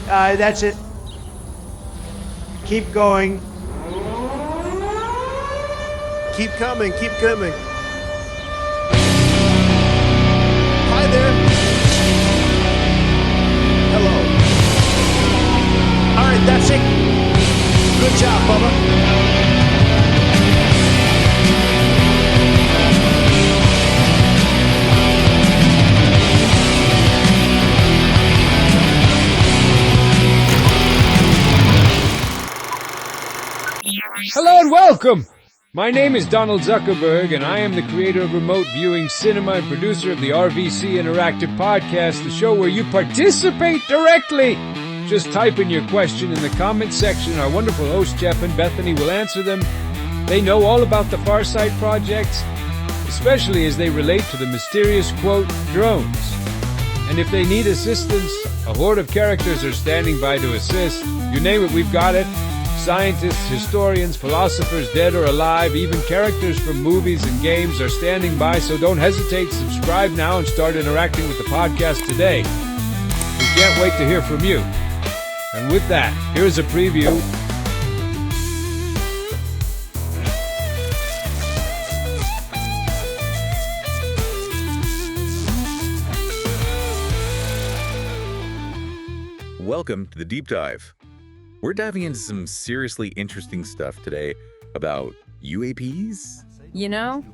That's it. Keep going. Keep coming, keep coming. Hi there. Hello. All right, that's it. Good job, Bubba. Hello and welcome! My name is Donald Zuckerberg, and I am the creator of remote viewing cinema and producer of the RVC Interactive Podcast, the show where you participate directly. Just type in your question in the comments section, and our wonderful hosts Jeff and Bethany will answer them. They know all about the Farsight projects, especially as they relate to the mysterious, quote, drones. And if they need assistance, a horde of characters are standing by to assist. You name it, we've got it. Scientists, historians, philosophers, dead or alive, even characters from movies and games are standing by, so don't hesitate. Subscribe now and start interacting with the podcast today. We can't wait to hear from you. And with that, here's a preview. Welcome to the Deep Dive. We're diving into some seriously interesting stuff today about UAPs. You know?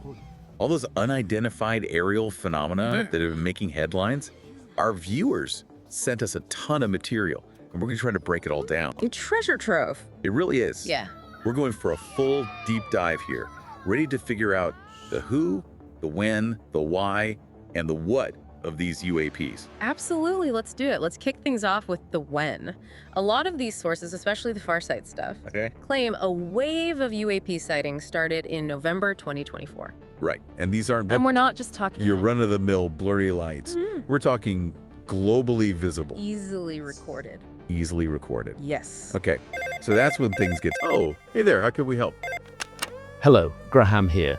All those unidentified aerial phenomena that have been making headlines. Our viewers sent us a ton of material, and we're going to try to break it all down. A treasure trove. It really is. Yeah. We're going for a full deep dive here, ready to figure out the who, the when, the why, and the what of these UAPs. Absolutely, let's do it. Let's kick things off with the when. A lot of these sources, especially the Farsight stuff, claim a wave of UAP sightings started in November 2024. Right, and these aren't... And we're not just talking... your run-of-the-mill blurry lights. We're talking globally visible. Easily recorded. Easily recorded. Yes. Okay, so that's when things get... Oh, hey there, how can we help? Hello, Graham here.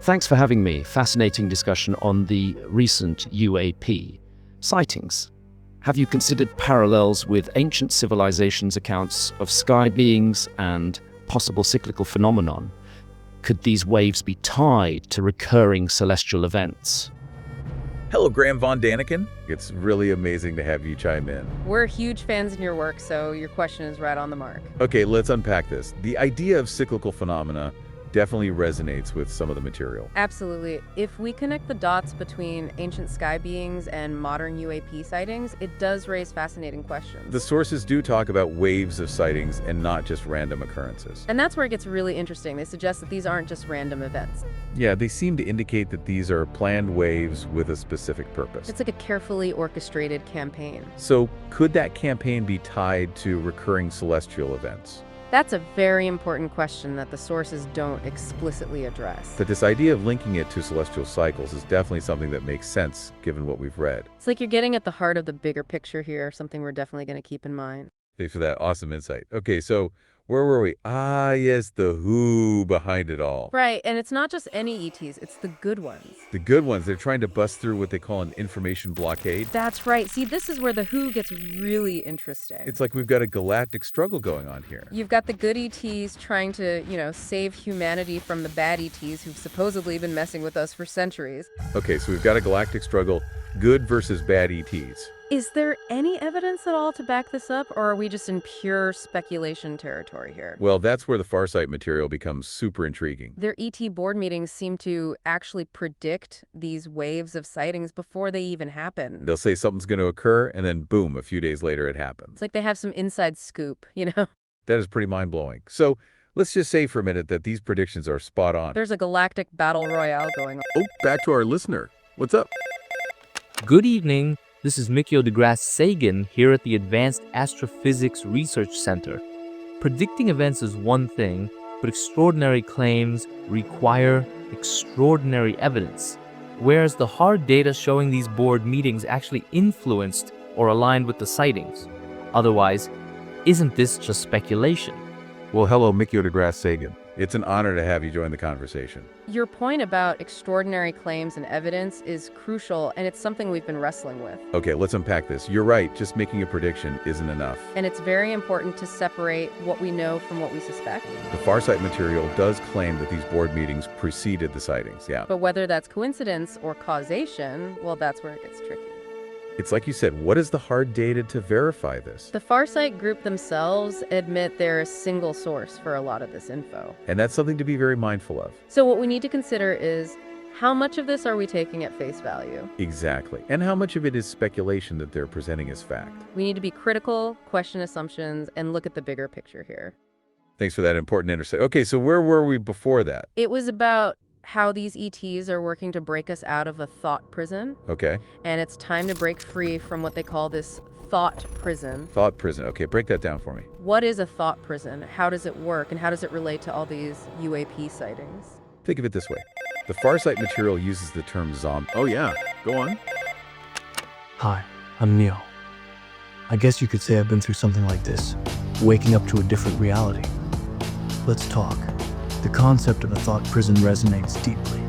Thanks for having me. Fascinating discussion on the recent UAP sightings. Have you considered parallels with ancient civilizations' accounts of sky beings and possible cyclical phenomenon? Could these waves be tied to recurring celestial events? Hello, Graham Von Daniken. It's really amazing to have you chime in. We're huge fans in your work, so your question is right on the mark. Okay, let's unpack this. The idea of cyclical phenomena definitely resonates with some of the material. Absolutely. If we connect the dots between ancient sky beings and modern UAP sightings, it does raise fascinating questions. The sources do talk about waves of sightings and not just random occurrences. And that's where it gets really interesting. They suggest that these aren't just random events. Yeah, they seem to indicate that these are planned waves with a specific purpose. It's like a carefully orchestrated campaign. So could that campaign be tied to recurring celestial events? That's a very important question that the sources don't explicitly address. But this idea of linking it to celestial cycles is definitely something that makes sense given what we've read. It's like you're getting at the heart of the bigger picture here, something we're definitely going to keep in mind. Thanks for that awesome insight. Okay, so where were we? Ah, yes, the who behind it all. Right, and it's not just any ETs, it's the good ones. The good ones, they're trying to bust through what they call an information blockade. That's right. See, this is where the who gets really interesting. It's like we've got a galactic struggle going on here. You've got the good ETs trying to, save humanity from the bad ETs who've supposedly been messing with us for centuries. Okay, so we've got a galactic struggle, good versus bad ETs. Is there any evidence at all to back this up, or are we just in pure speculation territory here? Well, that's where the Farsight material becomes super intriguing. Their ET board meetings seem to actually predict these waves of sightings before they even happen. They'll say something's going to occur, and then boom, a few days later it happens. It's like they have some inside scoop, That is pretty mind-blowing. So let's just say for a minute that these predictions are spot on. There's a galactic battle royale going on. Oh, back to our listener. What's up? Good evening. This is Mikhail deGrasse Sagan here at the Advanced Astrophysics Research Center. Predicting events is one thing, but extraordinary claims require extraordinary evidence. Whereas the hard data showing these board meetings actually influenced or aligned with the sightings. Otherwise, isn't this just speculation? Well, hello, Mikhail deGrasse Sagan. It's an honor to have you join the conversation. Your point about extraordinary claims and evidence is crucial, and it's something we've been wrestling with. Okay, let's unpack this. You're right, just making a prediction isn't enough. And it's very important to separate what we know from what we suspect. The Farsight material does claim that these board meetings preceded the sightings, yeah. But whether that's coincidence or causation, well, that's where it gets tricky. It's like you said, what is the hard data to verify this? The Farsight group themselves admit they're a single source for a lot of this info. And that's something to be very mindful of. So what we need to consider is, how much of this are we taking at face value? Exactly. And how much of it is speculation that they're presenting as fact? We need to be critical, question assumptions, and look at the bigger picture here. Thanks for that important insight. Okay, so where were we before that? It was about how these ETs are working to break us out of a thought prison. Okay. And it's time to break free from what they call this thought prison. Thought prison. Okay, break that down for me. What is a thought prison? How does it work? And how does it relate to all these UAP sightings? Think of it this way. The Farsight material uses the term zombie. Oh yeah, go on. Hi, I'm Neo. I guess you could say I've been through something like this, waking up to a different reality. Let's talk. The concept of a thought prison resonates deeply.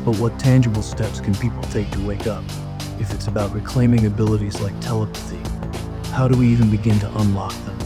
But what tangible steps can people take to wake up? If it's about reclaiming abilities like telepathy, how do we even begin to unlock them?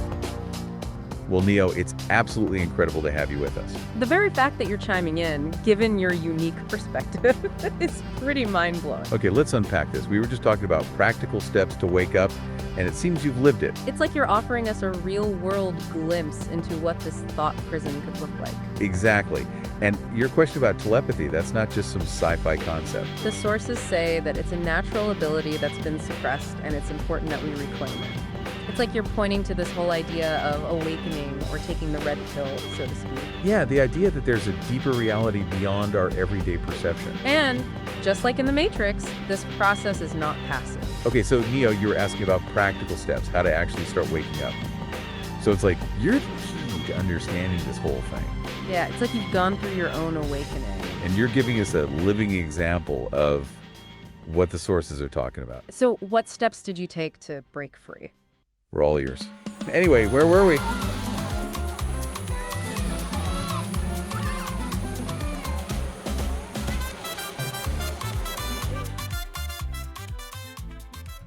Well, Neo, it's absolutely incredible to have you with us. The very fact that you're chiming in, given your unique perspective, is pretty mind-blowing. Okay, let's unpack this. We were just talking about practical steps to wake up, and it seems you've lived it. It's like you're offering us a real-world glimpse into what this thought prison could look like. Exactly. And your question about telepathy, that's not just some sci-fi concept. The sources say that it's a natural ability that's been suppressed, and it's important that we reclaim it. It's like you're pointing to this whole idea of awakening or taking the red pill, so to speak. Yeah, the idea that there's a deeper reality beyond our everyday perception. And just like in the Matrix, this process is not passive. Okay, so Neo, you were asking about practical steps, how to actually start waking up. So it's like, you're the key to understanding this whole thing. Yeah, it's like you've gone through your own awakening. And you're giving us a living example of what the sources are talking about. So what steps did you take to break free? We're all ears. Anyway, where were we?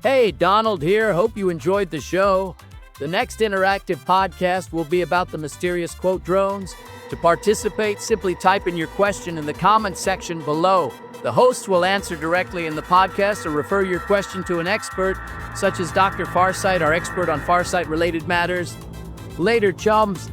Hey, Donald here. Hope you enjoyed the show. The next interactive podcast will be about the mysterious quote drones. To participate, simply type in your question in the comments section below. The hosts will answer directly in the podcast or refer your question to an expert, such as Dr. Farsight, our expert on Farsight-related matters. Later, chums.